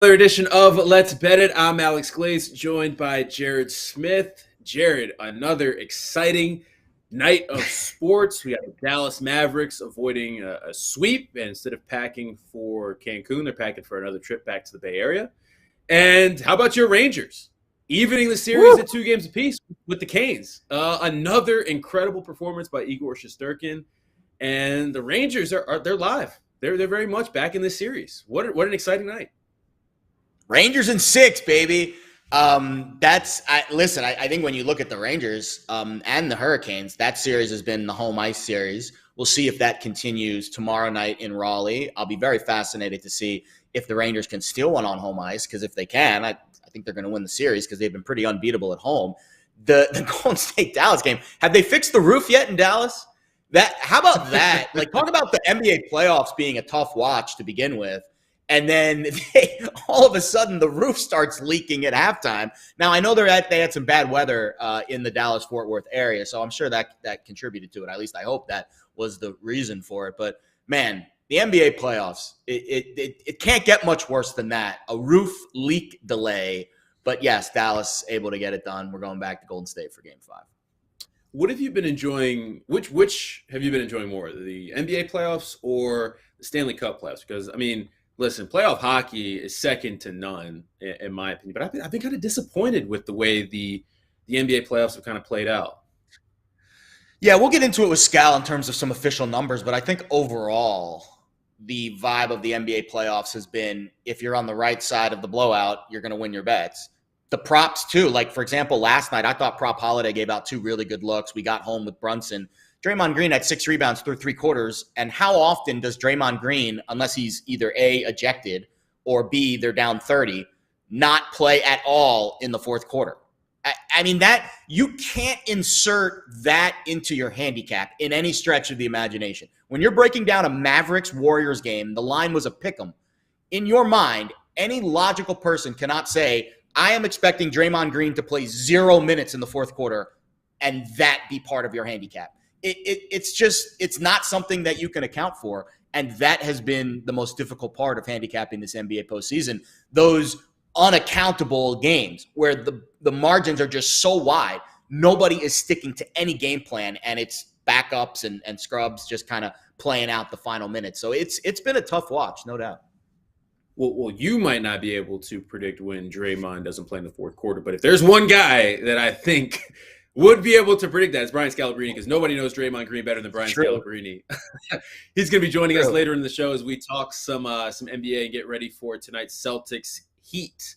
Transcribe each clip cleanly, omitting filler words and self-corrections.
Another edition of Let's Bet It. I'm Alex Glaze, joined by Jared Smith. Jared, another exciting night of sports. We got the Dallas Mavericks avoiding a sweep, and instead of packing for Cancun, they're packing for another trip back to the Bay Area. And how about your Rangers? Evening the series at 2 games apiece with the Canes. Another incredible performance by Igor Shesterkin. And the Rangers they're live. They're very much back in this series. What an exciting night. Rangers in 6, baby. I think when you look at the Rangers and the Hurricanes, that series has been the home ice series. We'll see if that continues tomorrow night in Raleigh. I'll be very fascinated to see if the Rangers can steal one on home ice, because if they can, I think they're going to win the series because they've been pretty unbeatable at home. The Golden State-Dallas game, have they fixed the roof yet in Dallas? How about that? Like, talk about the NBA playoffs being a tough watch to begin with. And then all of a sudden, the roof starts leaking at halftime. Now, I know they had some bad weather in the Dallas-Fort Worth area, so I'm sure that contributed to it. At least I hope that was the reason for it. But, man, the NBA playoffs, it can't get much worse than that. A roof leak delay. But, yes, Dallas able to get it done. We're going back to Golden State for Game 5. What have you been enjoying? Which have you been enjoying more, the NBA playoffs or the Stanley Cup playoffs? Because, I mean, listen, playoff hockey is second to none, in my opinion. But I've been kind of disappointed with the way the NBA playoffs have kind of played out. Yeah, we'll get into it with Scal in terms of some official numbers. But I think overall, the vibe of the NBA playoffs has been, if you're on the right side of the blowout, you're going to win your bets. The props, too. Like, for example, last night, I thought Prop Holiday gave out 2 really good looks. We got home with Brunson. Draymond Green had 6 rebounds through 3 quarters. And how often does Draymond Green, unless he's either A, ejected, or B, they're down 30, not play at all in the fourth quarter? I mean, that you can't insert that into your handicap in any stretch of the imagination. When you're breaking down a Mavericks-Warriors game, the line was a pick'em. In your mind, any logical person cannot say, I am expecting Draymond Green to play 0 minutes in the fourth quarter and that be part of your handicap. It's not something that you can account for. And that has been the most difficult part of handicapping this NBA postseason. Those unaccountable games where the margins are just so wide, nobody is sticking to any game plan, and it's backups and scrubs just kind of playing out the final minutes. So it's been a tough watch, no doubt. Well, you might not be able to predict when Draymond doesn't play in the fourth quarter, but if there's one guy that I think would be able to predict that, it's Brian Scalabrine, because nobody knows Draymond Green better than Brian Scalabrine. He's going to be joining us later in the show as we talk some NBA and get ready for tonight's Celtics Heat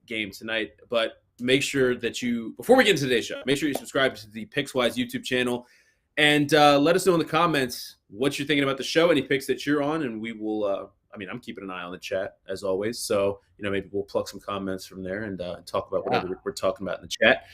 game tonight. But make sure that before we get into today's show, make sure you subscribe to the Pickswise YouTube channel and let us know in the comments what you're thinking about the show, any picks that you're on, and we will I'm keeping an eye on the chat as always. So, maybe we'll pluck some comments from there and talk about whatever we're talking about in the chat.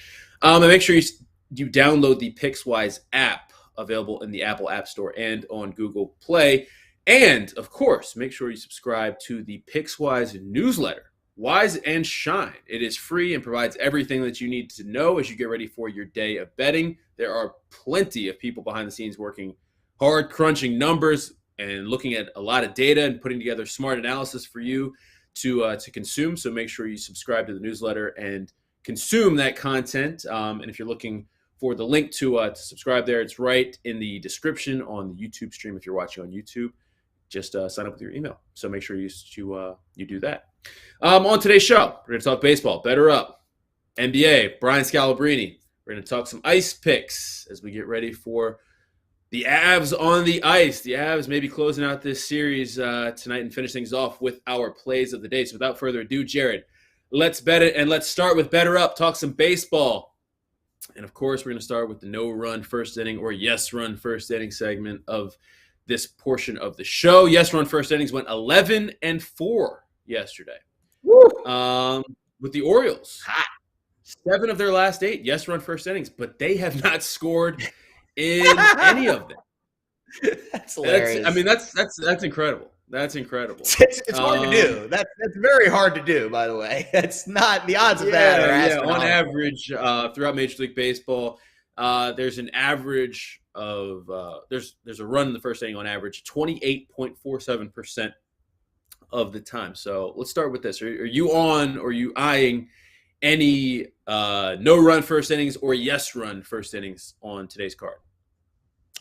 And make sure you download the Pickswise app, available in the Apple App Store and on Google Play. And, of course, make sure you subscribe to the Pickswise newsletter, Wise and Shine. It is free and provides everything that you need to know as you get ready for your day of betting. There are plenty of people behind the scenes working hard, crunching numbers, and looking at a lot of data and putting together smart analysis for you to consume. So make sure you subscribe to the newsletter and consume that content. And if you're looking for the link to subscribe there, it's right in the description on the YouTube stream if you're watching on YouTube. just sign up with your email. So make sure you do that. On today's show, we're going to talk baseball, Better Up, NBA, Brian Scalabrine. We're going to talk some ice picks as we get ready for the Avs on the ice. The Avs may be closing out this series tonight and finish things off with our plays of the day. So without further ado, Jared, let's bet it, and let's start with Better Up, talk some baseball. And, of course, we're going to start with the no-run first inning or yes-run first inning segment of this portion of the show. Yes-run first innings went 11-4 yesterday. With the Orioles. 7 of their last 8 yes-run first innings, but they have not scored in any of them. That's hilarious. That's incredible. That's incredible. It's hard to do. That's very hard to do, by the way. That's not the odds of that are astronomical. On average, throughout Major League Baseball, there's an average of there's a run in the first inning on average 28.47% of the time. So let's start with this. Are you eyeing any no-run first innings or yes-run first innings on today's card?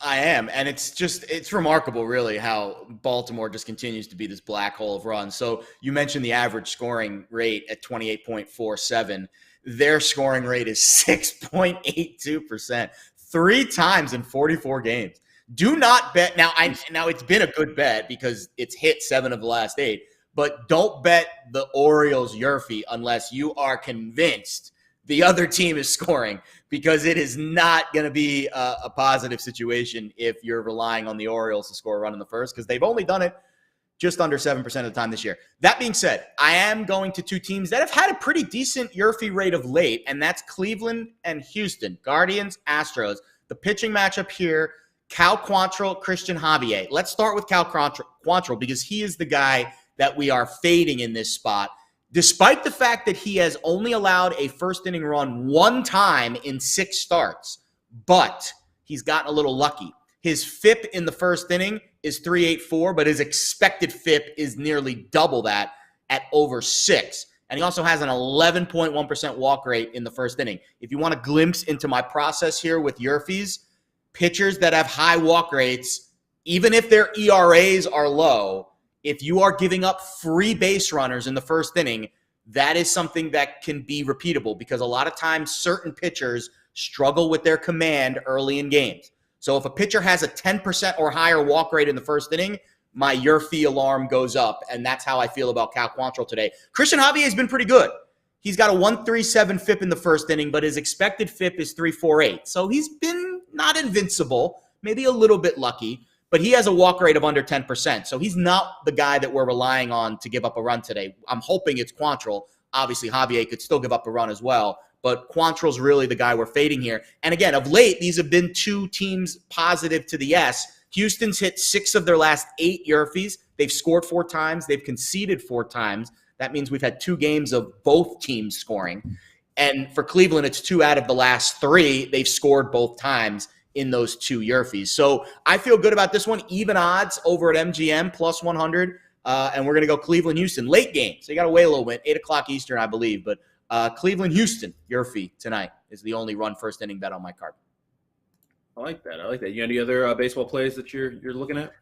I am, and it's remarkable, really, how Baltimore just continues to be this black hole of runs. So you mentioned the average scoring rate at 28.47. Their scoring rate is 6.82%, 3 times in 44 games. Do not bet. Now it's been a good bet because it's hit 7 of the last 8, but don't bet the Orioles YRFI unless you are convinced the other team is scoring, because it is not going to be a positive situation if you're relying on the Orioles to score a run in the first, because they've only done it just under 7% of the time this year. That being said, I am going to 2 teams that have had a pretty decent YRFI rate of late, and that's Cleveland and Houston. Guardians, Astros. The pitching matchup here, Cal Quantrill, Christian Javier. Let's start with Cal Quantrill because he is the guy that we are fading in this spot, despite the fact that he has only allowed a first inning run 1 time in 6 starts. But he's gotten a little lucky. His FIP in the first inning is 3.84, but his expected FIP is nearly double that at over 6. And he also has an 11.1% walk rate in the first inning. If you want a glimpse into my process here with YRFIs, pitchers that have high walk rates, even if their ERAs are low, if you are giving up free base runners in the first inning, that is something that can be repeatable, because a lot of times certain pitchers struggle with their command early in games. So if a pitcher has a 10% or higher walk rate in the first inning, my YRFI alarm goes up, and that's how I feel about Cal Quantrill today. Christian Javier has been pretty good. He's got a 1.37 FIP in the first inning, but his expected FIP is 3.48. So he's been not invincible, maybe a little bit lucky, but he has a walk rate of under 10%. So he's not the guy that we're relying on to give up a run today. I'm hoping it's Quantrill. Obviously, Javier could still give up a run as well, but Quantrill's really the guy we're fading here. And again, of late, these have been 2 teams positive to the yes. Houston's hit 6 of their last 8 YRFIs. They've scored 4 times. They've conceded 4 times. That means we've had 2 games of both teams scoring. And for Cleveland, it's 2 out of the last 3. They've scored both times in those 2 YRFIs. So I feel good about this one. Even odds over at MGM, plus 100. And we're going to go Cleveland-Houston. Late game. So you got to wait a little bit. 8 o'clock Eastern, I believe. But Cleveland-Houston, YRFI tonight is the only run first inning bet on my card. I like that. You got any other baseball plays that you're looking at?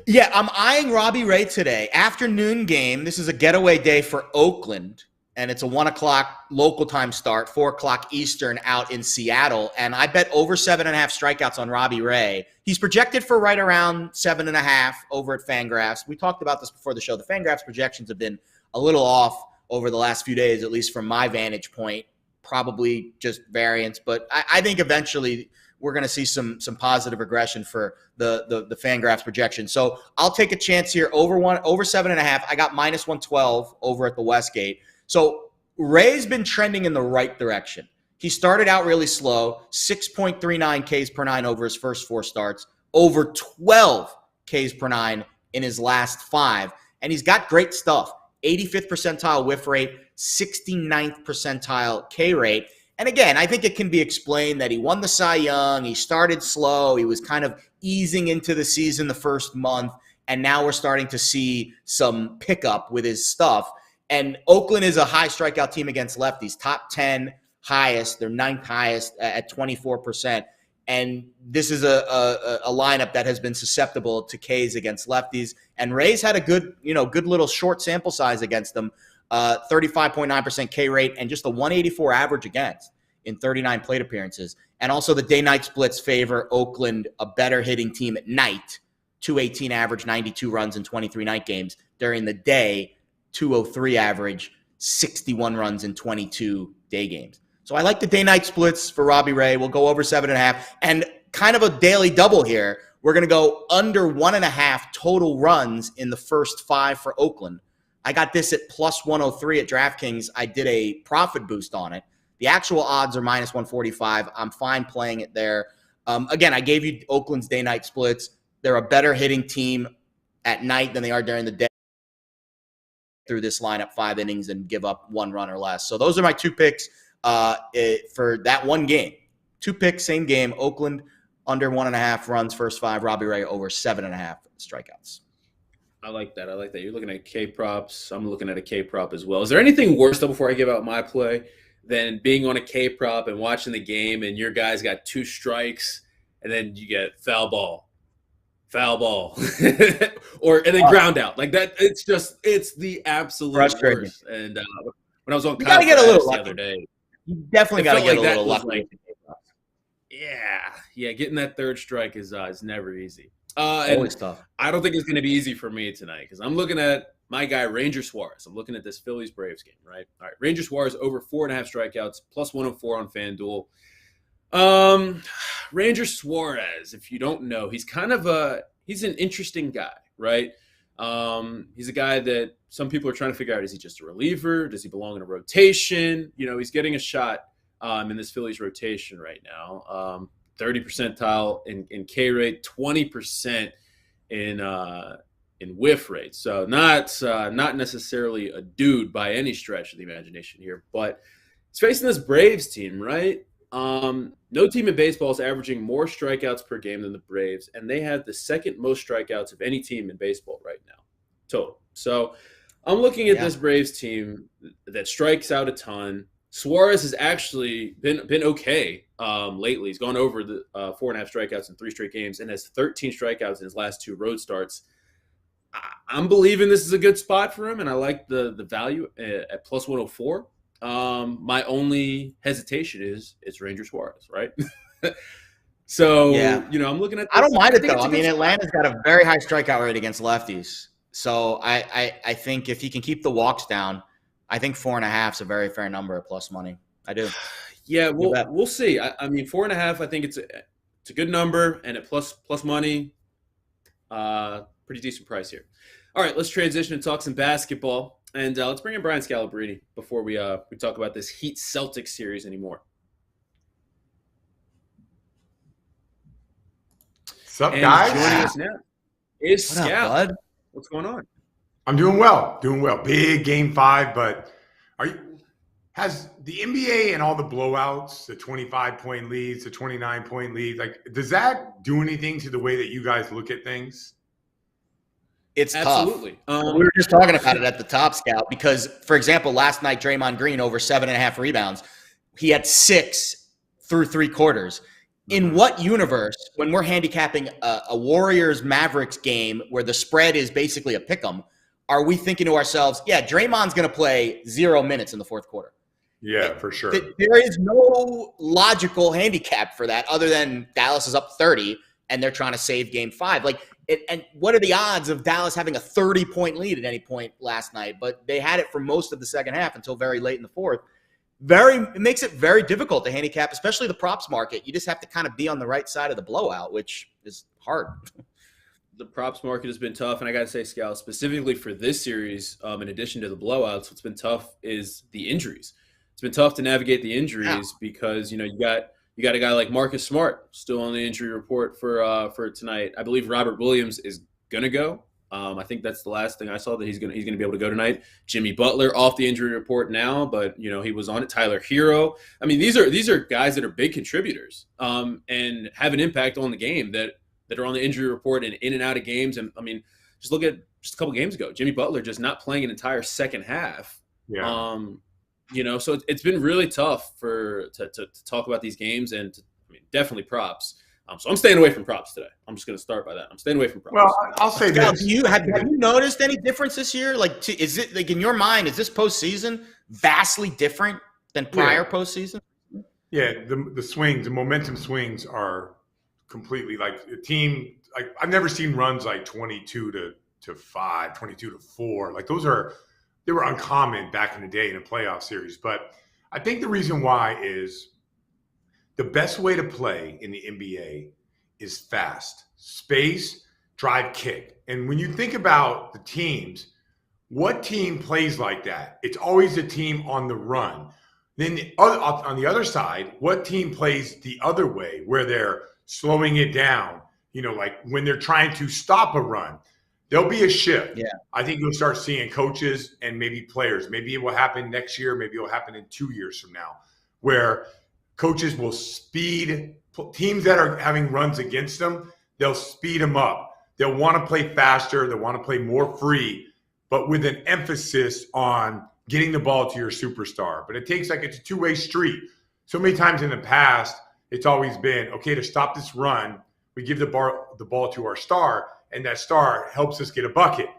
Yeah, I'm eyeing Robbie Ray today. Afternoon game. This is a getaway day for Oakland, and it's a 1 o'clock local time start, 4 o'clock Eastern out in Seattle. And I bet over 7.5 strikeouts on Robbie Ray. He's projected for right around 7.5 over at Fangraphs. We talked about this before the show. The Fangraphs projections have been a little off over the last few days, at least from my vantage point. Probably just variance, but I think eventually we're going to see some positive regression for the Fangraphs projection. So I'll take a chance here over 7.5. I got minus 112 over at the Westgate. So Ray's been trending in the right direction. He started out really slow, 6.39 Ks per 9 over his first 4 starts, over 12 Ks per 9 in his last 5. And he's got great stuff. 85th percentile whiff rate, 69th percentile K rate. And again, I think it can be explained that he won the Cy Young. He started slow. He was kind of easing into the season the first month. And now we're starting to see some pickup with his stuff. And Oakland is a high strikeout team against lefties. Top 10 highest. They're 9th highest at 24%. And this is a lineup that has been susceptible to Ks against lefties. And Rays had a good little short sample size against them, 35.9% K rate and just a 184 average against in 39 plate appearances. And also the day-night splits favor Oakland, a better hitting team at night, 218 average, 92 runs in 23 night games. During the day, 203 average, 61 runs in 22 day games. So I like the day-night splits for Robbie Ray. We'll go over 7.5. And kind of a daily double here. We're going to go under 1.5 total runs in the first 5 for Oakland. I got this at plus 103 at DraftKings. I did a profit boost on it. The actual odds are minus 145. I'm fine playing it there. Again, I gave you Oakland's day-night splits. They're a better hitting team at night than they are during the day through this lineup 5 innings and give up 1 run or less. So those are my 2 picks for that one game. 2 picks, same game. Oakland under 1.5 runs, first 5. Robbie Ray over 7.5 strikeouts. I like that. You're looking at K props. I'm looking at a K prop as well. Is there anything worse, though, before I give out my play, than being on a K prop and watching the game and your guy's got 2 strikes and then you get foul ball, and then ground out like that? It's the absolute worst. And when I was on Kyle the other day, you definitely got to get a little lucky. Yeah, getting that 3rd strike is never easy. Always tough. I don't think it's going to be easy for me tonight because I'm looking at my guy, Ranger Suarez. I'm looking at this Phillies-Braves game, right? All right, Ranger Suarez over 4.5 strikeouts, plus 104 on FanDuel. Ranger Suarez, if you don't know, he's an interesting guy, right? He's a guy that some people are trying to figure out, is he just a reliever? Does he belong in a rotation? He's getting a shot in this Phillies rotation right now. 30 percentile in K rate, 20% in whiff rate. So not necessarily a dude by any stretch of the imagination here, but he's facing this Braves team, right? No team in baseball is averaging more strikeouts per game than the Braves, and they have the 2nd most strikeouts of any team in baseball right now, total. So I'm looking at this Braves team that strikes out a ton. Suarez has actually been okay lately. He's gone over the 4.5 strikeouts in 3 straight games and has 13 strikeouts in his last 2 road starts. I'm believing this is a good spot for him, and I like the value at plus 104. My only hesitation is it's Ranger Suarez, right? So, I'm looking at this. I don't mind it, though. I mean, Atlanta's got a very high strikeout rate against lefties. So I think if he can keep the walks down, I think 4.5 is a very fair number at plus money. I do. Yeah, we'll see. I mean, 4.5, I think it's a good number, and at plus money, pretty decent price here. All right, let's transition and talk some basketball, and let's bring in Brian Scalabrine before we talk about this Heat Celtics series anymore. What's up, guys? Joining us now is Scal. What's going on? I'm doing well. Big game 5, but has the NBA and all the blowouts, the 25-point leads, the 29-point leads, does that do anything to the way that you guys look at things? It's absolutely tough. We were just talking about it at the top, Scout, because, for example, last night, Draymond Green over 7.5 rebounds. He had 6 through 3 quarters. In what universe, when we're handicapping a Warriors-Mavericks game where the spread is basically a pick'em, are we thinking to ourselves, Draymond's going to play 0 minutes in the 4th quarter? Yeah, for sure. There is no logical handicap for that other than Dallas is up 30 and they're trying to save game 5. And what are the odds of Dallas having a 30-point lead at any point last night? But they had it for most of the second half until very late in the 4th. It makes it very difficult to handicap, especially the props market. You just have to kind of be on the right side of the blowout, which is hard. The props market has been tough, and I got to say, Scal, specifically for this series, in addition to the blowouts, what's been tough is the injuries. It's been tough to navigate the injuries because you got a guy like Marcus Smart still on the injury report for tonight. I believe Robert Williams is gonna go. I think that's the last thing I saw, that he's gonna be able to go tonight. Jimmy Butler off the injury report now, but he was on it. Tyler Hero. I mean, these are guys that are big contributors and have an impact on the game that are on the injury report and in and out of games. And I mean, just look at just a couple games ago, Jimmy Butler just not playing an entire second half. Yeah. So it's been really tough to talk about these games and to definitely props. So I'm staying away from props today. I'm just going to start by that. I'm staying away from props. Well, I'll say Now, this. have you noticed any difference this year? Like, is it like in your mind, is this postseason vastly different than prior postseason? Yeah, the swings, the momentum swings are completely like a team. Like I've never seen runs like 22 to 5, 22 to 4. Like they were uncommon back in the day in a playoff series. But I think the reason why is the best way to play in the NBA is fast, space, drive, kick. And when you think about the teams, what team plays like that? It's always a team on the run. Then on the other side, what team plays the other way where they're slowing it down? Like when they're trying to stop a run, there'll be a shift. Yeah. I think you'll start seeing coaches and maybe players. Maybe it will happen next year. Maybe it will happen in 2 years from now, where coaches will speed teams that are having runs against them. They'll speed them up. They'll want to play faster. They'll want to play more free, but with an emphasis on getting the ball to your superstar. But it's a two-way street. So many times in the past, it's always been, okay, to stop this run, we give the ball to our star, and that star helps us get a bucket.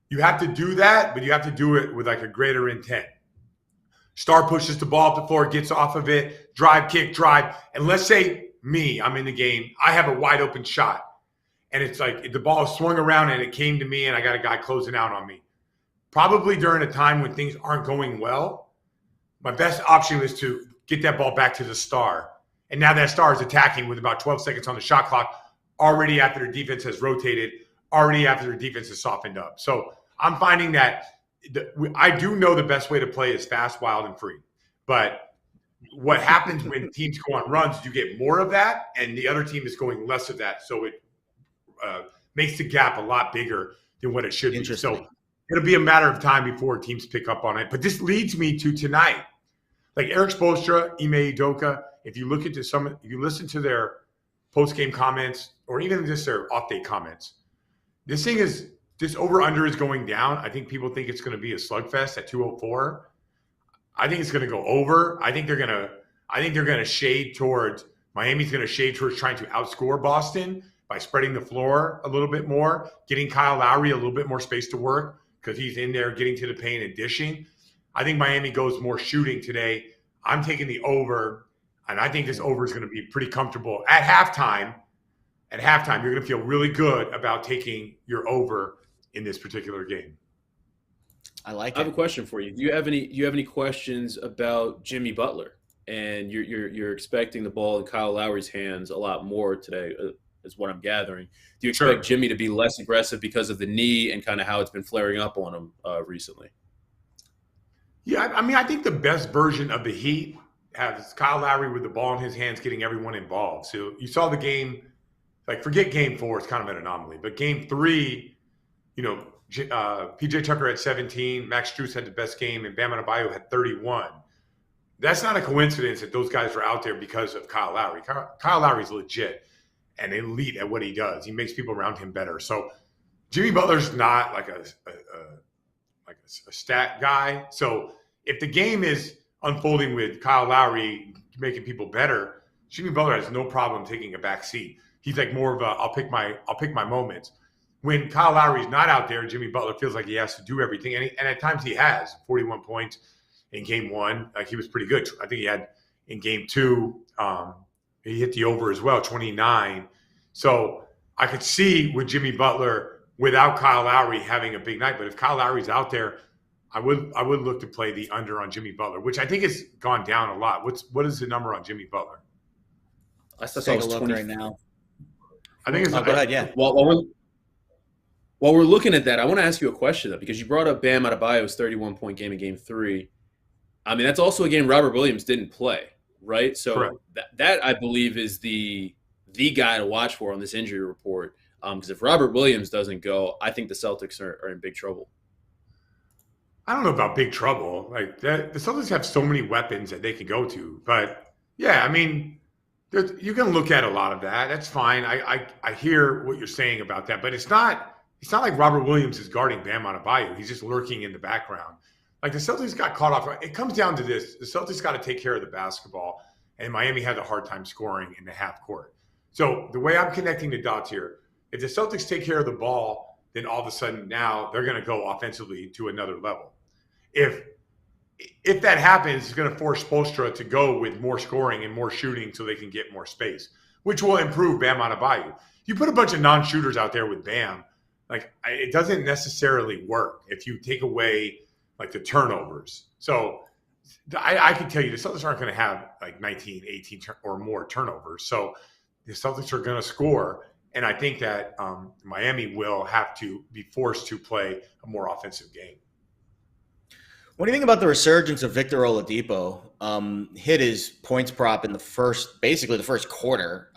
You have to do that, but you have to do it with like a greater intent. Star pushes the ball up the floor, gets off of it, drive, kick, drive. And let's say I'm in the game. I have a wide open shot. And it's like the ball swung around and it came to me and I got a guy closing out on me. Probably during a time when things aren't going well, my best option is to get that ball back to the star. And now that star is attacking with about 12 seconds on the shot clock, already after their defense has rotated, already after their defense has softened up. So I'm finding that I do know the best way to play is fast, wild, and free. But what happens when teams go on runs, you get more of that, and the other team is going less of that. So it makes the gap a lot bigger than what it should be. So it'll be a matter of time before teams pick up on it. But this leads me to tonight. Like Eric Spoelstra, Ime Udoka, if you listen to their post-game comments or even just their off-day comments, this over-under is going down. I think people think it's going to be a slugfest at 204. I think it's going to go over. I think they're going to shade towards Miami's going to shade towards trying to outscore Boston by spreading the floor a little bit more, getting Kyle Lowry a little bit more space to work because he's in there getting to the paint and dishing. I think Miami goes more shooting today. I'm taking the over, and I think this over is going to be pretty comfortable at halftime. At halftime, you're going to feel really good about taking your over in this particular game. I like it. I have a question for you. Do you have any questions about Jimmy Butler? And you're expecting the ball in Kyle Lowry's hands a lot more today, is what I'm gathering. Do you expect Jimmy to be less aggressive because of the knee and kind of how it's been flaring up on him recently? Yeah, I mean, I think the best version of the Heat has Kyle Lowry with the ball in his hands, getting everyone involved. So you saw the game, like forget game 4, it's kind of an anomaly. But game 3, PJ Tucker had 17, Max Strus had the best game, and Bam Adebayo had 31. That's not a coincidence that those guys are out there because of Kyle Lowry. Kyle Lowry's legit and elite at what he does. He makes people around him better. So Jimmy Butler's not like a stat guy. So if the game is unfolding with Kyle Lowry making people better, Jimmy Butler has no problem taking a back seat. He's like more of a I'll pick my moments. When Kyle Lowry's not out there, Jimmy Butler feels like he has to do everything, and at times he has 41 points in game 1. Like he was pretty good. I think he had in game 2. He hit the over as well, 29. So I could see with Jimmy Butler without Kyle Lowry having a big night. But if Kyle Lowry's out there, I would look to play the under on Jimmy Butler, which I think has gone down a lot. What is the number on Jimmy Butler? Let's take a look right now. I think it's go ahead, yeah. While we're looking at that, I want to ask you a question though, because you brought up Bam Adebayo's 31-point game in game 3. I mean, that's also a game Robert Williams didn't play, right? So that I believe is the guy to watch for on this injury report. Because if Robert Williams doesn't go, I think the Celtics are in big trouble. I don't know about big trouble. Like the Celtics have so many weapons that they can go to. But yeah, I mean, you can look at a lot of that. That's fine. I hear what you're saying about that, but it's not like Robert Williams is guarding Bam Adebayo. He's just lurking in the background. Like the Celtics got caught off. It comes down to this. The Celtics got to take care of the basketball. and Miami had a hard time scoring in the half court. So the way I'm connecting the dots here, if the Celtics take care of the ball, then all of a sudden now they're going to go offensively to another level. If that happens, it's going to force Spoelstra to go with more scoring and more shooting so they can get more space, which will improve Bam Adebayo. You put a bunch of non-shooters out there with Bam, like it doesn't necessarily work if you take away like the turnovers. So I can tell you the Celtics aren't going to have like 19, 18 or more turnovers. So the Celtics are going to score. And I think that Miami will have to be forced to play a more offensive game. What do you think about the resurgence of Victor Oladipo? Hit his points prop in the first quarter,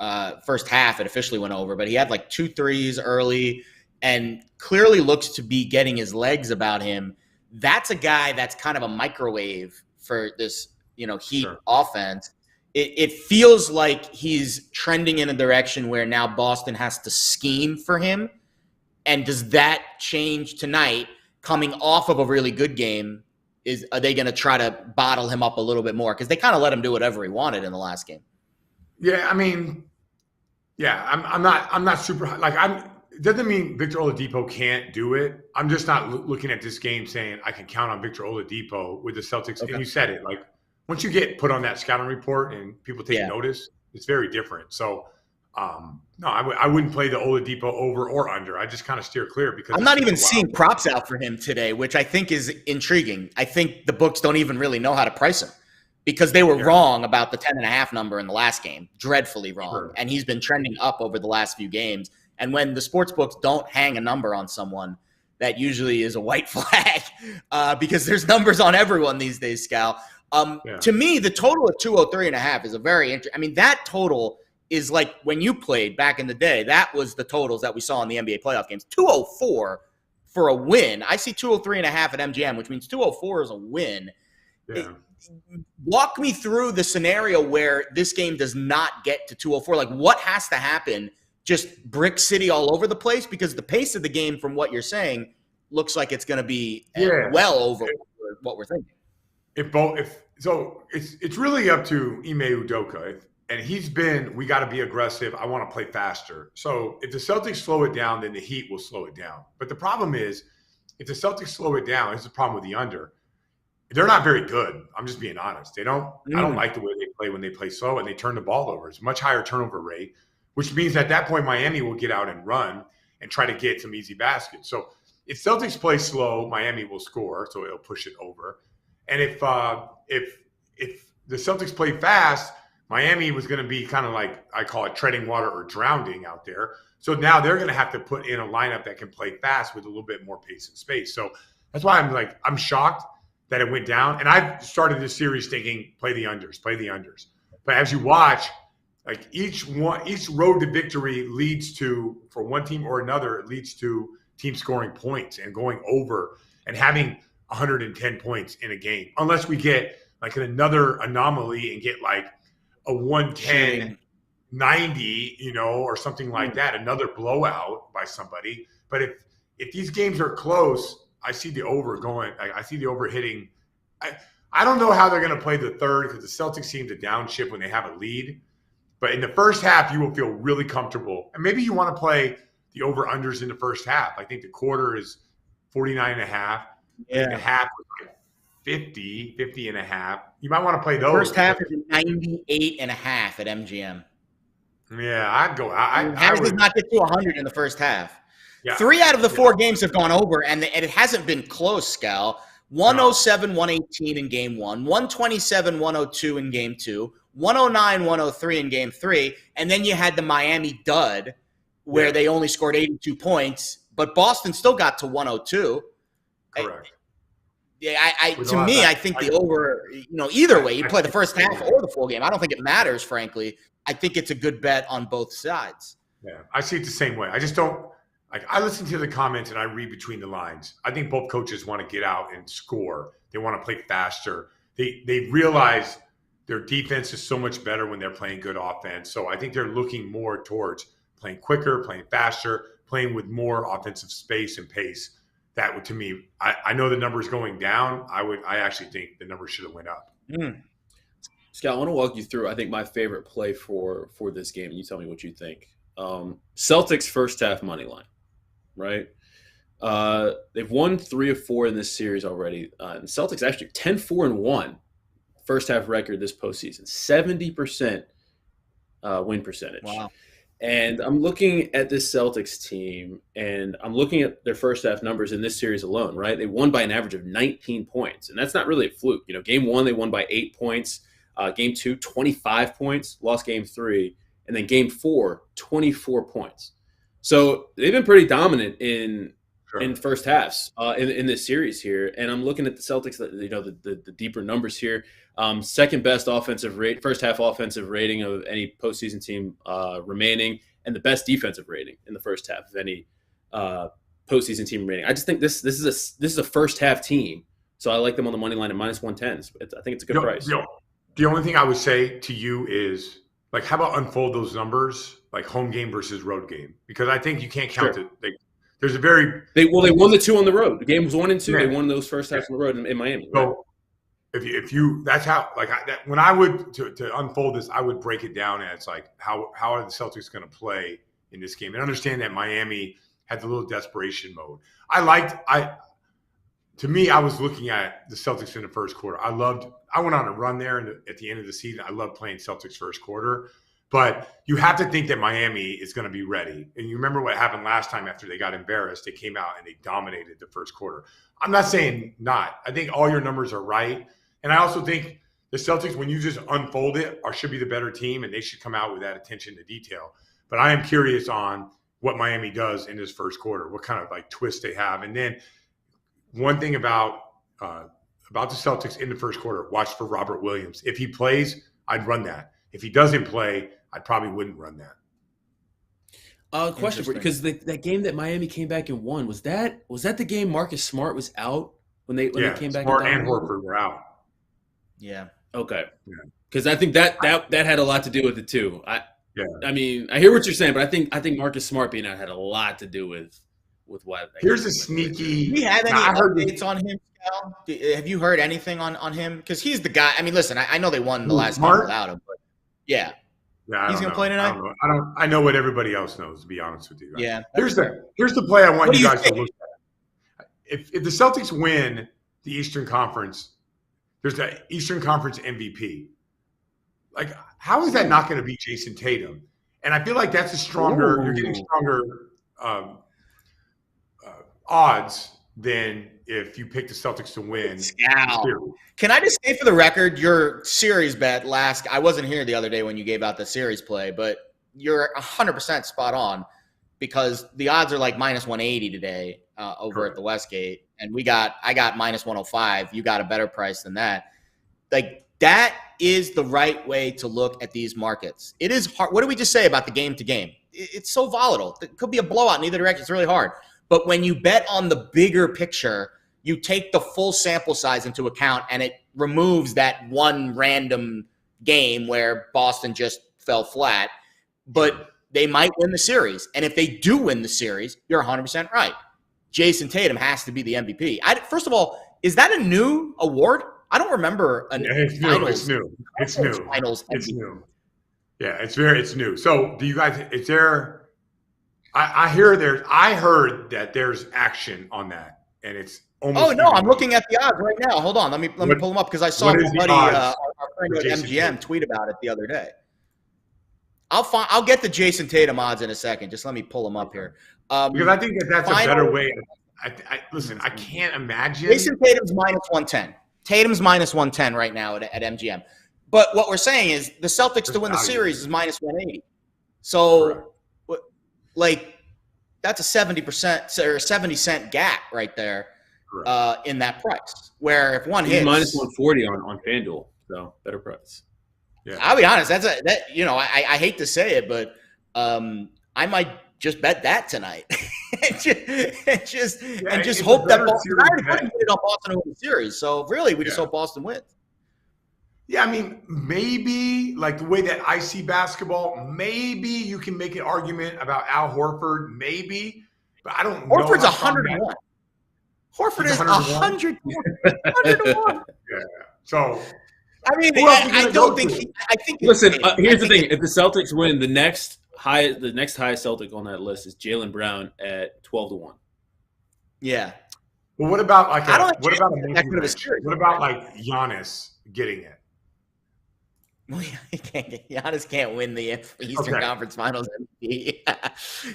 first half. It officially went over, but he had like 2 threes early, and clearly looks to be getting his legs about him. That's a guy that's kind of a microwave for this, Heat offense. It feels like he's trending in a direction where now Boston has to scheme for him. And does that change tonight, coming off of a really good game? Are they going to try to bottle him up a little bit more? Because they kind of let him do whatever he wanted in the last game. Yeah, I mean, I'm not super like it doesn't mean Victor Oladipo can't do it. I'm just not looking at this game saying I can count on Victor Oladipo with the Celtics. Okay. And you said it, like once you get put on that scouting report and people take notice, it's very different. So no, I wouldn't play the Oladipo over or under. I just kind of steer clear because I'm not even seeing props out for him today, which I think is intriguing. I think the books don't even really know how to price him because they were wrong about the 10.5 number in the last game, dreadfully wrong. Sure. And he's been trending up over the last few games. And when the sports books don't hang a number on someone, that usually is a white flag because there's numbers on everyone these days, Scal. To me, the total of 203.5 is a very interesting. I mean, that total is like when you played back in the day, that was the totals that we saw in the NBA playoff games. 204 for a win. I see 203.5 at MGM, which means 204 is a win. Yeah. Walk me through the scenario where this game does not get to 204. Like what has to happen? Just brick city all over the place? Because the pace of the game, from what you're saying, looks like it's going to be well over what we're thinking. It's really up to Ime Udoka. And he's been, we got to be aggressive. I want to play faster. So if the Celtics slow it down, then the Heat will slow it down. But the problem is, if the Celtics slow it down, it's the problem with the under. They're not very good. I'm just being honest. I don't like the way they play when they play slow and they turn the ball over. It's a much higher turnover rate, which means at that point, Miami will get out and run and try to get some easy baskets. So if Celtics play slow, Miami will score. So it'll push it over. And if the Celtics play fast, Miami was going to be kind of like, I call it treading water or drowning out there. So now they're going to have to put in a lineup that can play fast with a little bit more pace and space. So that's why I'm shocked that it went down. And I've started this series thinking, play the unders. But as you watch, like each road to victory leads to, for one team or another, it leads to team scoring points and going over and having 110 points in a game. Unless we get like another anomaly and get like a 110, 90, or something like that, another blowout by somebody. But if these games are close, I see the over going. I see the over hitting. I don't know how they're going to play the third because the Celtics seem to downshift when they have a lead. But in the first half, you will feel really comfortable. And maybe you want to play the over-unders in the first half. I think the quarter is 49.5. Yeah. The half is like 50 and a half. You might want to play those. First half is 98.5 at MGM. Yeah, I'd go. How does it not get to 100 in the first half? Yeah. 3 out of the 4 games have gone over, and it hasn't been close, Scal. 107, 118 in game 1, 127, 102 in game 2, 109, 103 in game 3, and then you had the Miami dud where they only scored 82 points, but Boston still got to 102. Correct. I think the over, either way, you play the first half or the full game. I don't think it matters, frankly. I think it's a good bet on both sides. Yeah, I see it the same way. I just don't I listen to the comments and I read between the lines. I think both coaches want to get out and score. They want to play faster. They realize their defense is so much better when they're playing good offense. So I think they're looking more towards playing quicker, playing faster, playing with more offensive space and pace. That would, to me, I know the number is going down. I actually think the number should have went up. Scott, I want to walk you through, I think, my favorite play for this game, and you tell me what you think. Celtics first half money line, right? They've won 3 of 4 in this series already. And Celtics actually 10-4-1 first half record this postseason, 70% win percentage. Wow. And I'm looking at this Celtics team, and I'm looking at their first half numbers in this series alone, right? They won by an average of 19 points, and that's not really a fluke. Game 1, they won by 8 points. Game 2, 25 points, lost game 3. And then game 4, 24 points. So they've been pretty dominant in first halves in this series here. And I'm looking at the Celtics, the deeper numbers here. Second best first half offensive rating of any postseason team remaining, and the best defensive rating in the first half of any postseason team remaining. I just think this is a first half team, so I like them on the money line at -110. I think it's a good price. The only thing I would say to you is, like, how about unfold those numbers, like home game versus road game? Because I think you can't count it. There's a very they won the 2 on the road. The games 1 and 2. They won those first halves on the road in Miami. Right? So if you that's how when I would to unfold this, I would break it down as like how are the Celtics going to play in this game, and understand that Miami had the little desperation mode. To me, I was looking at the Celtics in the first quarter. I went on a run there at the end of the season. I love playing Celtics first quarter. But you have to think that Miami is going to be ready. And you remember what happened last time after they got embarrassed. They came out and they dominated the first quarter. I'm not saying not. I think all your numbers are right. And I also think the Celtics, when you just unfold it, should be the better team, and they should come out with that attention to detail. But I am curious on what Miami does in this first quarter, what kind of like twist they have. And then one thing about the Celtics in the first quarter, watch for Robert Williams. If he plays, I'd run that. If he doesn't play, I probably wouldn't run that. Question for you, because that game that Miami came back and won, was that the game Marcus Smart was out when they came back? Smart and Horford were out. Yeah. Okay. Because I think that had a lot to do with it too. I mean, I hear what you're saying, but I think Marcus Smart being out had a lot to do with why. Here's a sneaky. Do we have any updates on him, Cal? Have you heard anything on him? Because he's the guy. I mean, listen, I know they won the last game without him, but yeah. He's going to play tonight? I know what everybody else knows, to be honest with you. Yeah. Here's the play I want you guys to look at. If the Celtics win the Eastern Conference, there's the Eastern Conference MVP. Like, how is that not going to be Jason Tatum? And I feel like that's you're getting stronger odds than if you pick the Celtics to win. Can I just say for the record, your series bet I wasn't here the other day when you gave out the series play, but you're 100% spot on, because the odds are like -180 today over at the Westgate, and I got -105. You got a better price than that. Like, that is the right way to look at these markets. It is hard. What did we just say about the game to game? It's so volatile. It could be a blowout in either direction. It's really hard. But when you bet on the bigger picture, you take the full sample size into account, and it removes that one random game where Boston just fell flat. But they might win the series. And if they do win the series, you're 100% right. Jason Tatum has to be the MVP. First of all, is that a new award? I don't remember It's new. It's new. It's new. Yeah, it's new. So do you guys, is there, I heard that there's action on that, and it's almost. Oh no, I'm looking at the odds right now. Hold on, let me pull them up, because I saw my buddy, our friend at MGM, tweet about it the other day. I'll get the Jason Tatum odds in a second. Just let me pull them up here. Because I think that's a better way. Listen, I can't imagine. Jason Tatum's -110. Tatum's -110 right now at MGM. But what we're saying is the Celtics to win the series is -180. So, like, that's a 70% or 70-cent gap right there in that price. Where if one hits, -140 on FanDuel, so better price. Yeah, I'll be honest. I hate to say it, but I might just bet that tonight, and just hope that Boston. I already put it on Boston to win the series, so really we just hope Boston wins. Yeah, I mean, maybe like the way that I see basketball, maybe you can make an argument about Al Horford, maybe, but I don't know. Horford's 101. Horford is 101. Yeah. So I mean, Who else are I gonna don't go think. to? I think. Listen, I here's the think thing: if the Celtics win, the next highest Celtic on that list is Jaylen Brown at 12-1. Yeah. Well, what about like I don't what about a think monkey that could have a wrench? series. What about like Giannis getting it? Well, Giannis can't win the Eastern Okay. Conference Finals MVP. Okay, I'm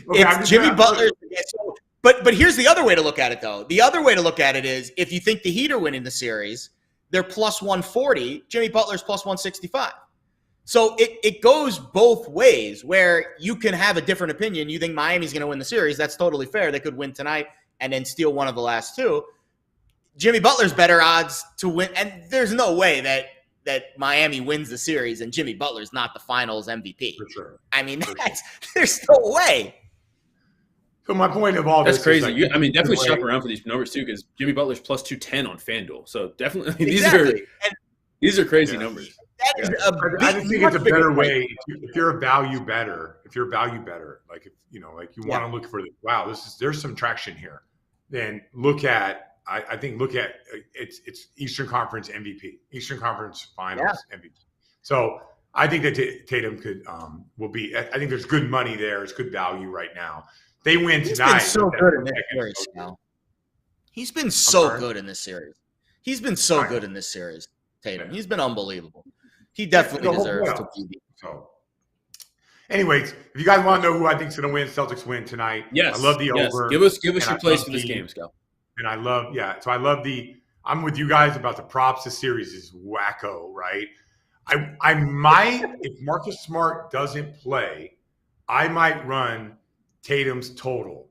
It's just Jimmy gonna- Butler. But here's the other way to look at it, though. The other way to look at it is if you think the Heat are winning the series, they're plus 140. Jimmy Butler's plus 165. So it goes both ways where you can have a different opinion. You think Miami's going to win the series. That's totally fair. They could win tonight and then steal one of the last two. Jimmy Butler's better odds to win. And there's no way that Miami wins the series and Jimmy Butler's not the finals MVP. For sure. I mean, there's no way. So my point of all That's this crazy. is like, Definitely shop around for these numbers too, because Jimmy Butler's plus 210 on FanDuel. So definitely, Exactly. these are crazy Yeah. numbers. That is a big, I just think it's a better way if you're a value better. If you're a value better, like if you want to look for wow, there's some traction here. Then look at it's Eastern Conference MVP, Eastern Conference Finals MVP. So I think that Tatum will be. I think there's good money there. It's good value right now. They win tonight. He's been so good in this series now. He's been so good in this series. He's been so good in this series, Tatum. He's been unbelievable. He definitely deserves to be. So, anyways, if you guys want to know who I think is going to win, Celtics win tonight. Yes, I love the over. Give us your place for this game, Scal. And I love, so I love I'm with you guys about the props. This series is wacko, right? I might, if Marcus Smart doesn't play, I might run Tatum's total.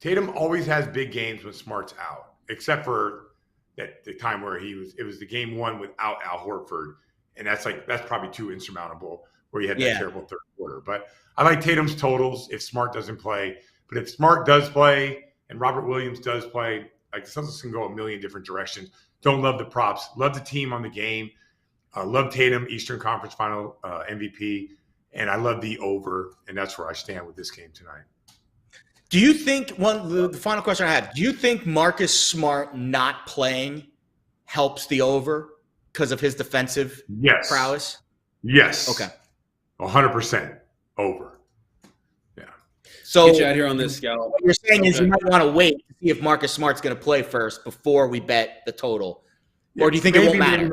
Tatum always has big games when Smart's out, except for the time where it was the game one without Al Horford. And that's probably too insurmountable where he had that terrible third quarter. But I like Tatum's totals if Smart doesn't play. But if Smart does play and Robert Williams does play, like the Celtics can go a million different directions. Don't love the props. Love the team on the game. Love Tatum, Eastern Conference Final MVP. And I love the over. And that's where I stand with this game tonight. Do you think the final question I had? Do you think Marcus Smart not playing helps the over because of his defensive prowess? Yes. Okay. 100% over. Yeah. So get you out here on this, Scal. What you're saying is you might want to wait to see if Marcus Smart's going to play first before we bet the total, or do you think it won't matter?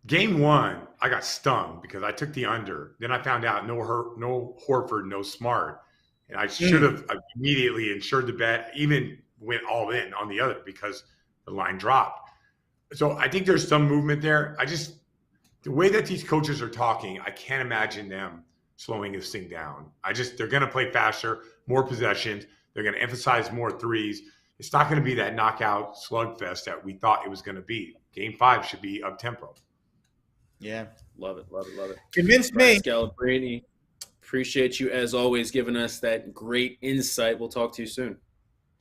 Game one, I got stung because I took the under. Then I found out no Horford, no Smart, and I should have immediately insured the bet. Even went all in on the other because the line dropped. So I think there's some movement there. The way that these coaches are talking, I can't imagine them slowing this thing down. They're going to play faster, more possessions. They're going to emphasize more threes. It's not going to be that knockout slugfest that we thought it was going to be. Game 5 should be up tempo. Yeah. Love it. Convinced me. Scalabrine, appreciate you as always giving us that great insight. We'll talk to you soon.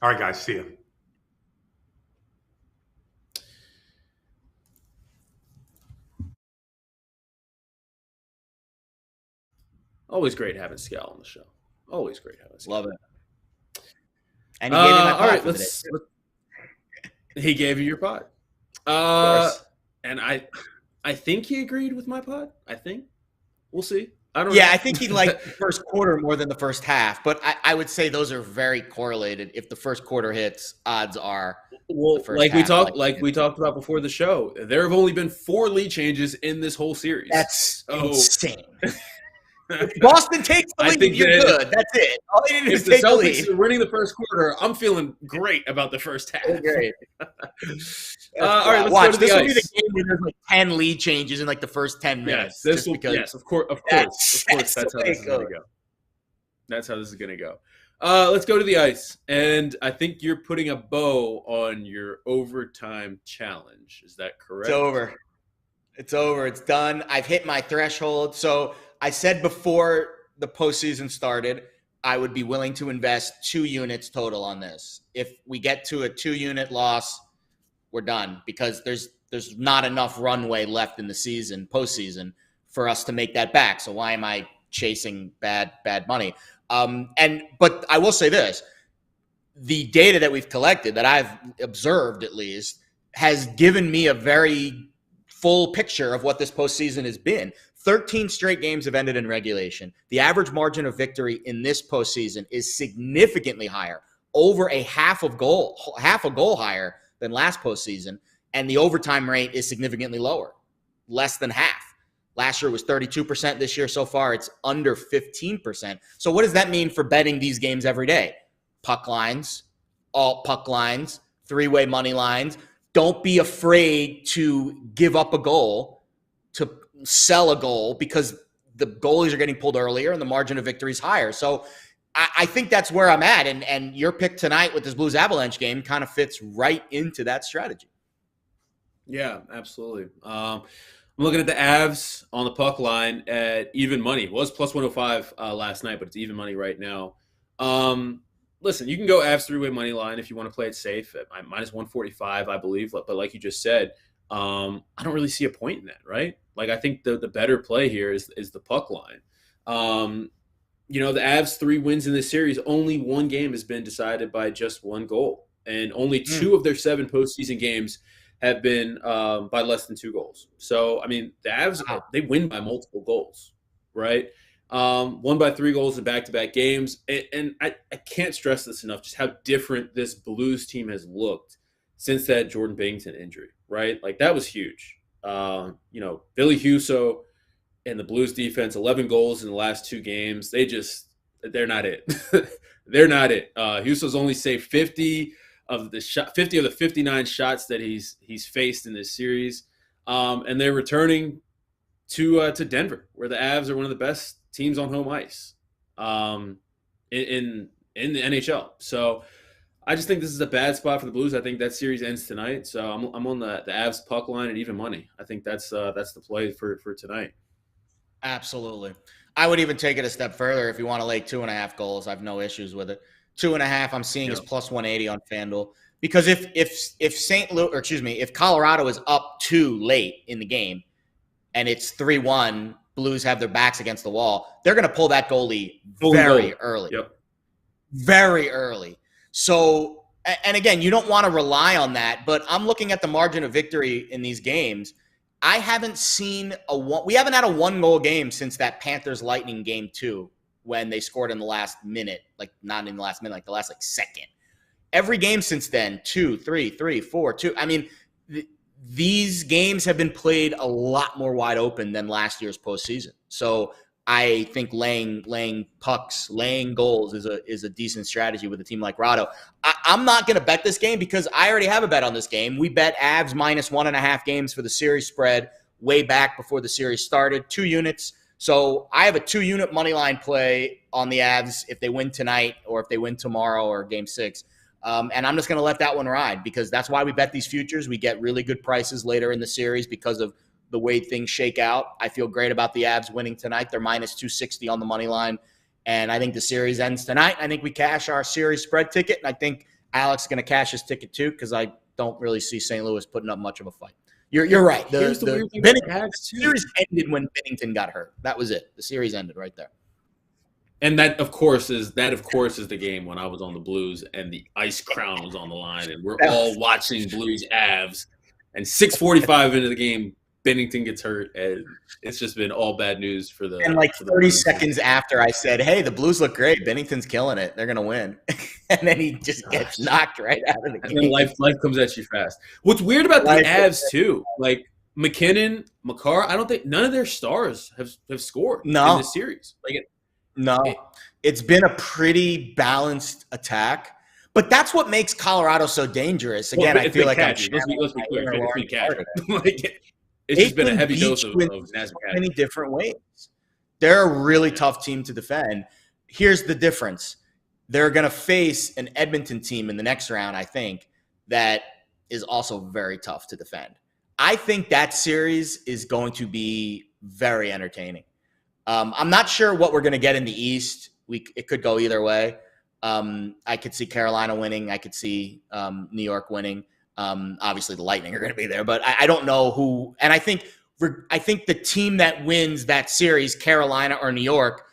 All right, guys. See you. Always great having Scal on the show. Always great having Scal. Love it. And he gave me my pod. All right, he gave you your pod. And I think he agreed with my pod. I think. We'll see. I don't know. I think he liked the first quarter more than the first half, but I would say those are very correlated. If the first quarter hits, odds are we talked about before the show. There have only been 4 lead changes in this whole series. That's insane. If Boston takes the lead, you're good. That's it. All they need if is the take the Celtics lead. are winning the first quarter, I'm feeling great about the first half. Great. All right, let's watch. go to the This will be ice. the game where there's like 10 lead changes in like the first 10 minutes. Of course, that's how this is going to go. That's how this is going to go. Let's go to the ice, and I think you're putting a bow on your overtime challenge. Is that correct? It's over. It's done. I've hit my threshold. So I said before the postseason started, I would be willing to invest 2 units total on this. If we get to a 2-unit loss, we're done because there's not enough runway left in the postseason for us to make that back. So why am I chasing bad money? But I will say this, the data that we've collected, that I've observed at least, has given me a very full picture of what this postseason has been. 13 straight games have ended in regulation. The average margin of victory in this postseason is significantly higher, over a half a goal higher than last postseason, and the overtime rate is significantly lower, less than half. Last year was 32%. This year so far, it's under 15%. So what does that mean for betting these games every day? Puck lines, alt puck lines, three-way money lines. Don't be afraid to give up a goal, to sell a goal, because the goalies are getting pulled earlier and the margin of victory is higher. So I think that's where I'm at. And your pick tonight with this Blues Avalanche game kind of fits right into that strategy. Yeah, absolutely. I'm looking at the Avs on the puck line at even money. It was plus 105 last night, but it's even money right now. Listen, you can go Avs three-way money line if you want to play it safe at minus 145, I believe. But like you just said, I don't really see a point in that, right? Like, I think the better play here is the puck line. The Avs 3 wins in this series, only one game has been decided by just one goal. And only 2 of their 7 postseason games have been by less than 2 goals. So, I mean, the Avs, they win by multiple goals, right? Won by 3 goals in back-to-back games. And I can't stress this enough, just how different this Blues team has looked since that Jordan Binnington injury, right? Like, that was huge. Billy Husso and the Blues defense, 11 goals in the last 2 games. They're not it. They're not it. Husso's only saved 50 of the 59 shots that he's faced in this series. And they're returning to Denver, where the Avs are one of the best teams on home ice in the NHL. So I just think this is a bad spot for the Blues. I think that series ends tonight. So I'm on the Avs puck line at even money. I think that's the play for tonight. Absolutely. I would even take it a step further. If you want to lay 2.5 goals, I have no issues with it. 2.5, I'm seeing is plus 180 on FanDuel. Because if Colorado is up 2 late in the game and it's 3-1, Blues have their backs against the wall, they're going to pull that goalie very early. Yep. Very early. So, and again, you don't want to rely on that, but I'm looking at the margin of victory in these games. I haven't seen we haven't had a 1-goal game since that Panthers Lightning game 2 when they scored in the last minute, like not in the last minute, like the last second. Every game since then, 2, 3, 3, 4, 2. I mean, these games have been played a lot more wide open than last year's postseason. So I think laying pucks, laying goals is a decent strategy with a team like Rado. I'm not going to bet this game because I already have a bet on this game. We bet Avs minus 1.5 games for the series spread way back before the series started, 2 units. So I have a 2-unit money line play on the Avs if they win tonight or if they win tomorrow or game 6. And I'm just going to let that one ride because that's why we bet these futures. We get really good prices later in the series because of the way things shake out. I feel great about the Avs winning tonight. They're minus 260 on the money line. And I think the series ends tonight. I think we cash our series spread ticket. And I think Alex is going to cash his ticket too because I don't really see St. Louis putting up much of a fight. You're right. Here's the weird thing about the Avs too. Series ended when Binnington got hurt. That was it. The series ended right there. And that, of course, is the game when I was on the Blues and the Ice Crown was on the line, and we're all watching Blues Avs. And 6:45 into the game, Binnington gets hurt, and it's just been all bad news for the. And like for 30 seconds after I said, "Hey, the Blues look great. Binnington's killing it. They're gonna win," and then he just gets knocked right out of the game. And then life comes at you fast. What's weird about the Avs too, like McKinnon, Makar, I don't think none of their stars have scored in this series. It's been a pretty balanced attack, but that's what makes Colorado so dangerous. Again, I feel like let's be clear, it's been catchy. It's just been a heavy dose of NASCAR. Many different ways. They're a really tough team to defend. Here's the difference: they're going to face an Edmonton team in the next round. I think that is also very tough to defend. I think that series is going to be very entertaining. I'm not sure what we're going to get in the East. It could go either way. I could see Carolina winning. I could see New York winning. Obviously, the Lightning are going to be there, but I don't know who. And I think the team that wins that series, Carolina or New York,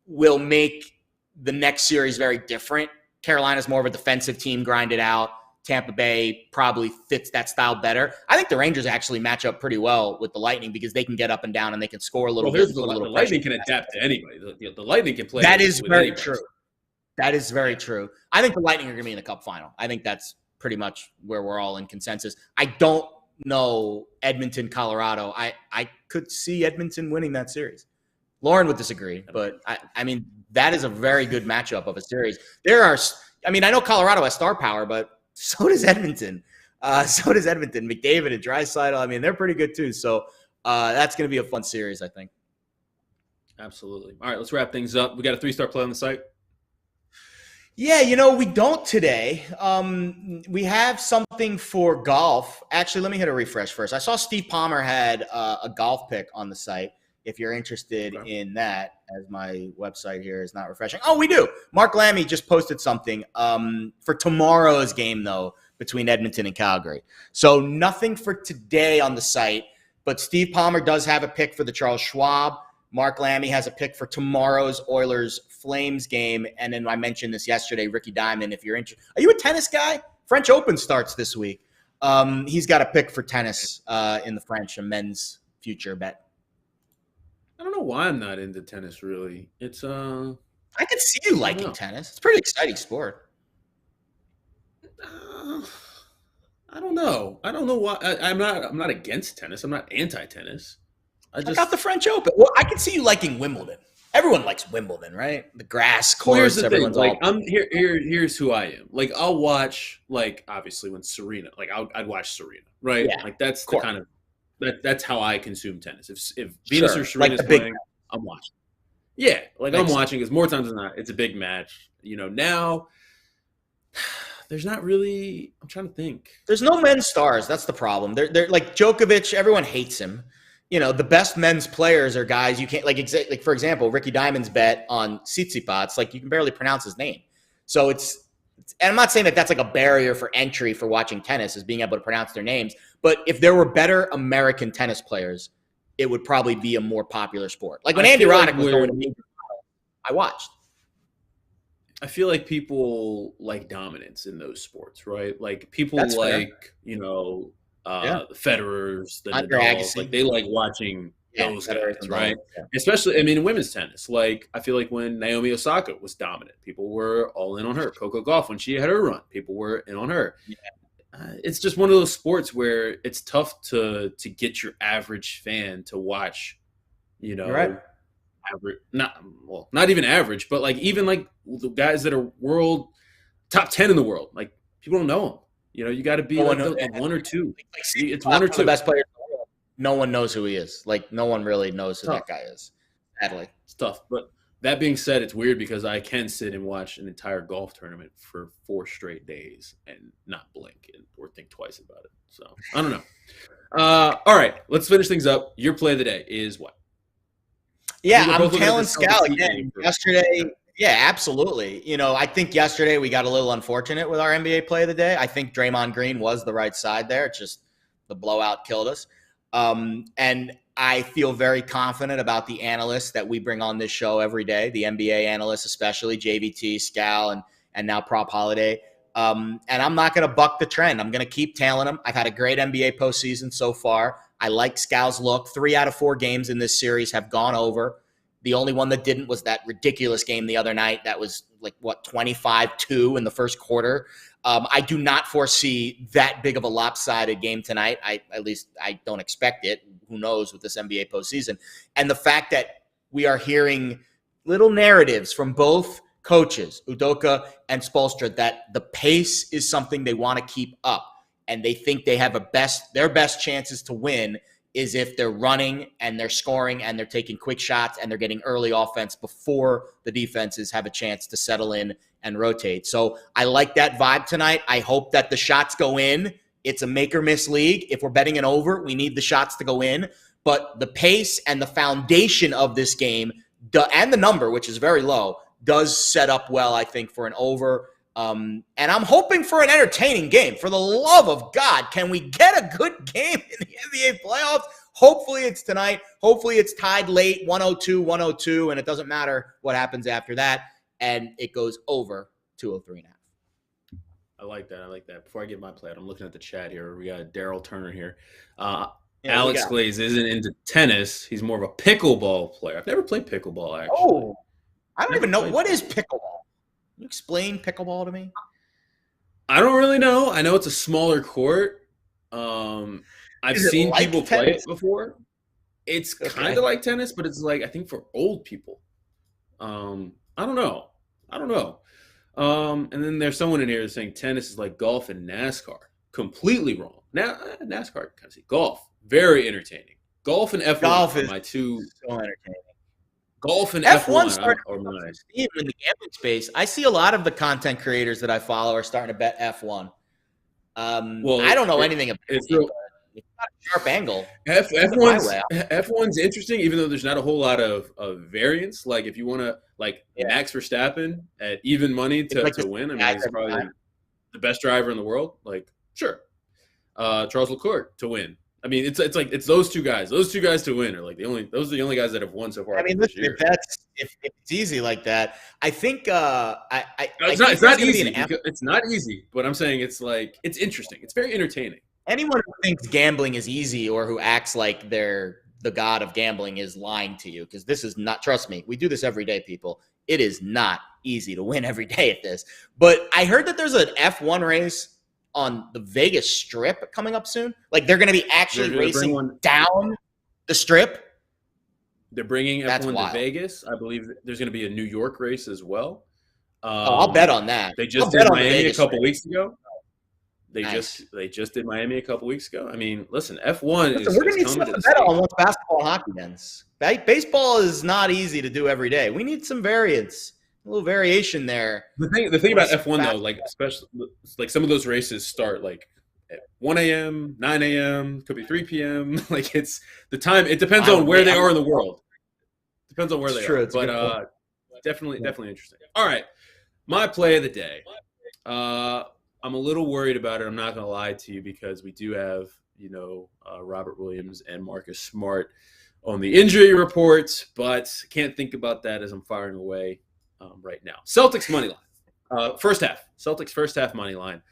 will make the next series very different. Carolina's more of a defensive team, grind it out. Tampa Bay probably fits that style better. I think the Rangers actually match up pretty well with the Lightning because they can get up and down and they can score a little bit. The Lightning can adapt to anybody. The Lightning can play. That is with very anybody. true. That is very true. I think the Lightning are going to be in the Cup final. I think that's pretty much where we're all in consensus. I don't know Edmonton, Colorado. I could see Edmonton winning that series. Lauren would disagree, but I mean, that is a very good matchup of a series. I know Colorado has star power, but so does Edmonton. McDavid and Draisaitl. I mean, they're pretty good too. So that's going to be a fun series, I think. Absolutely. All right, let's wrap things up. We got a 3-star play on the site. Yeah, we don't today. We have something for golf. Actually, let me hit a refresh first. I saw Steve Palmer had a golf pick on the site. If you're interested in that, as my website here is not refreshing. Oh, we do. Mark Lammy just posted something for tomorrow's game, though, between Edmonton and Calgary. So nothing for today on the site, but Steve Palmer does have a pick for the Charles Schwab. Mark Lammy has a pick for tomorrow's Oilers-Flames game. And then I mentioned this yesterday, Ricky Diamond, if you're interested. Are you a tennis guy? French Open starts this week. He's got a pick for tennis in the French, a men's future bet. I don't know why I'm not into tennis, really. It's I could see you liking tennis. It's a pretty exciting sport. I don't know. I don't know why. I'm not against tennis. I'm not anti-tennis. I got the French Open. Well, I could see you liking Wimbledon. Everyone likes Wimbledon, right? The grass course. Here's the everyone's thing. all. I'm here. Here's who I am. Like, I'll watch. Like, obviously, when Serena. Like, I'd watch Serena, right? Yeah, like that's the kind of. That's how I consume tennis. If Venus or Serena's like playing, I'm watching. Yeah, like I'm watching because more times than not, it's a big match. Now there's not really. I'm trying to think. There's no men's stars. That's the problem. They're like Djokovic. Everyone hates him. The best men's players are guys you can't like. For example, Ricky Diamond's bet on Tsitsipas. Like you can barely pronounce his name. So it's. And I'm not saying that that's like a barrier for entry for watching tennis is being able to pronounce their names. But if there were better American tennis players, it would probably be a more popular sport. Like when Andy Roddick was going to major title, I watched. I feel like people like dominance in those sports, right? Like people That's like, the Federers, the Nadals, like they like watching those guys, right? Yeah. Especially, in women's tennis. Like, I feel like when Naomi Osaka was dominant, people were all in on her. Coco Gauff, when she had her run, people were in on her. Yeah. It's just one of those sports where it's tough to get your average fan to watch, right. Average, not even average, but like even like the guys that are world top 10 in the world, like people don't know them. You got to be one or two. It's one or two. The best players in the world. No one knows who he is. Like no one really knows who that guy is. Sadly, it's tough. But that being said, it's weird because I can sit and watch an entire golf tournament for 4 straight days and not blink or think twice about it. So I don't know. All right, let's finish things up. Your play of the day is what? Yeah, I'm tailing Scal again. Yesterday, yeah, absolutely. I think yesterday we got a little unfortunate with our NBA play of the day. I think Draymond Green was the right side there. It's just the blowout killed us. And I feel very confident about the analysts that we bring on this show every day, the NBA analysts especially, JVT, Scal, and now Prop Holiday. And I'm not going to buck the trend. I'm going to keep tailing them. I've had a great NBA postseason so far. I like Scal's look. 3 out of 4 games in this series have gone over. The only one that didn't was that ridiculous game the other night. That was 25-2 in the first quarter. I do not foresee that big of a lopsided game tonight. At least I don't expect it. Who knows with this NBA postseason. And the fact that we are hearing little narratives from both coaches, Udoka and Spoelstra, that the pace is something they want to keep up. And they think they have their best chances to win is if they're running and they're scoring and they're taking quick shots and they're getting early offense before the defenses have a chance to settle in and rotate. So I like that vibe tonight. I hope that the shots go in. It's a make or miss league. If we're betting an over, we need the shots to go in. But the pace and the foundation of this game and the number, which is very low, does set up well, I think, for an over. And I'm hoping for an entertaining game. For the love of God, can we get a good game in the NBA playoffs? Hopefully it's tonight. Hopefully it's tied late, 102, and it doesn't matter what happens after that. And it goes over 203.5. I like that. I like that. Before I get my play out, I'm looking at the chat here. We got Daryl Turner here. Yeah, Alex Glaze isn't into tennis. He's more of a pickleball player. I've never played pickleball, actually. Oh, I don't even know. What is pickleball? Can you explain pickleball to me? I don't really know. I know it's a smaller court. I've seen like people play tennis? it before. It's Okay. kind of like tennis, but it's like, I think, for old people. I don't know. And then there's someone in here saying tennis is like golf and NASCAR. Completely wrong. Now, NASCAR, kind of see. Golf, very entertaining. Golf and F1 Golf are is my two. so entertaining. Golf and F1 F1 started are mine. in the gambling space. I see a lot of the content creators that I follow are starting to bet F1. Well, I don't know anything about it. it's real. It's not a sharp angle. F1's interesting, even though there's not a whole lot of variance. Like if you want to, Max Verstappen at even money to win, I mean, he's probably the best driver in the world. Like, sure. Charles Leclerc to win. I mean, it's like it's those two guys. Those two guys to win are like those are the only guys that have won so far. I mean, listen, if it's easy like that, I think it's not easy. It's not easy, but I'm saying it's interesting. It's very entertaining. Anyone who thinks gambling is easy or who acts like they're the god of gambling is lying to you, because this is not, trust me, we do this every day, people. It is not easy to win every day at this. But I heard that there's an F1 race on the Vegas Strip coming up soon. Like they're going to be actually racing down the Strip. They're bringing F1 to Vegas. I believe there's going to be a New York race as well. I'll bet on that. They just did Miami a couple weeks ago. They just did Miami a couple weeks ago. I mean, listen, F1 is. We're going to need something to bet on once basketball and hockey ends. Baseball is not easy to do every day. We need some variance, a little variation there. The thing about F1 though, like especially like some of those races start like at 1 a.m., 9 a.m., could be 3 p.m. Like it's the time. It depends on where they are in the world. Depends on where they are. But definitely interesting. All right, my play of the day. I'm a little worried about it. I'm not going to lie to you, because we do have, Robert Williams and Marcus Smart on the injury reports, but can't think about that as I'm firing away right now. Celtics money line, first half. Celtics first half money line.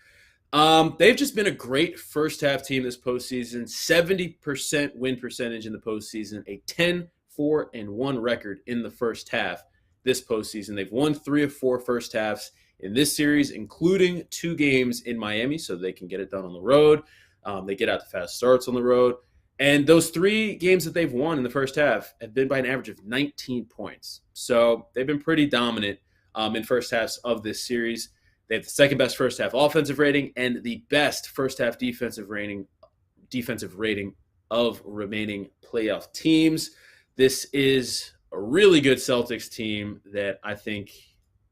They've just been a great first half team this postseason. 70% win percentage in the postseason. A 10-4-1 record in the first half this postseason. They've won 3 of 4 first halves in this series, including 2 games in Miami, so they can get it done on the road. They get out the fast starts on the road. And those 3 games that they've won in the first half have been by an average of 19 points. So they've been pretty dominant in first halves of this series. They have the second best first half offensive rating and the best first half defensive rating of remaining playoff teams. This is a really good Celtics team that I think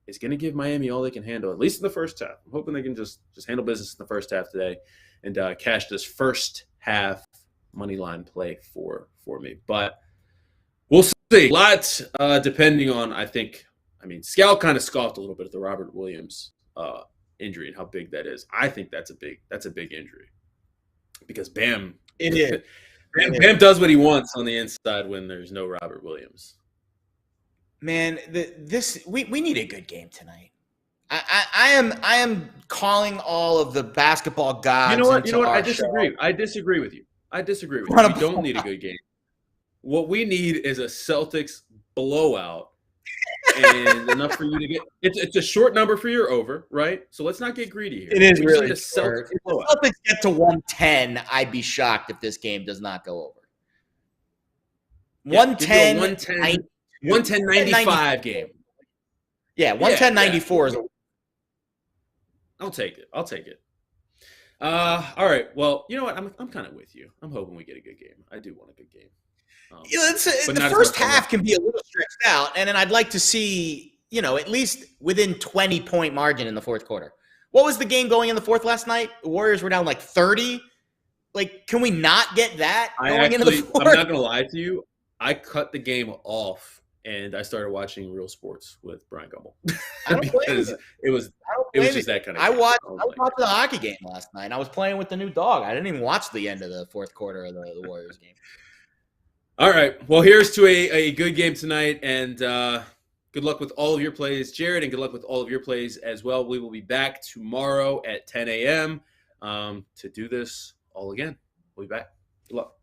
is going to give Miami all they can handle, at least in the first half. I'm hoping they can just handle business in the first half today and cash this first half money line play for me. But we'll see. A lot depending on, Scal kind of scoffed a little bit at the Robert Williams injury and how big that is. I think that's a big injury, because Bam Bam does what he wants on the inside when there's no Robert Williams. Man, we need a good game tonight. I am calling all of the basketball gods. You know what? I disagree. I disagree with you. We don't need a good game. What we need is a Celtics blowout, and enough for you to get. It's a short number for your over, right? So let's not get greedy here. It is really a Celtics blowout. If the Celtics get to 110, I'd be shocked if this game does not go over. 110. 110-95 game. Yeah, 110-94 is. I'll take it. All right. Well, you know what? I'm kind of with you. I'm hoping we get a good game. I do want a good game. The first half can be a little stretched out, and then I'd like to see, at least within 20-point margin in the fourth quarter. What was the game going in the fourth last night? The Warriors were down like 30. Like, can we not get that going into the fourth? I'm not going to lie to you. I cut the game off and I started watching Real Sports with Brian Gumbel because it was just that kind of game. I was watching the hockey game last night. I was playing with the new dog. I didn't even watch the end of the fourth quarter of the Warriors game. All right. Well, here's to a good game tonight. And Good luck with all of your plays, Jared, and good luck with all of your plays as well. We will be back tomorrow at 10 a.m. To do this all again. We'll be back. Good luck.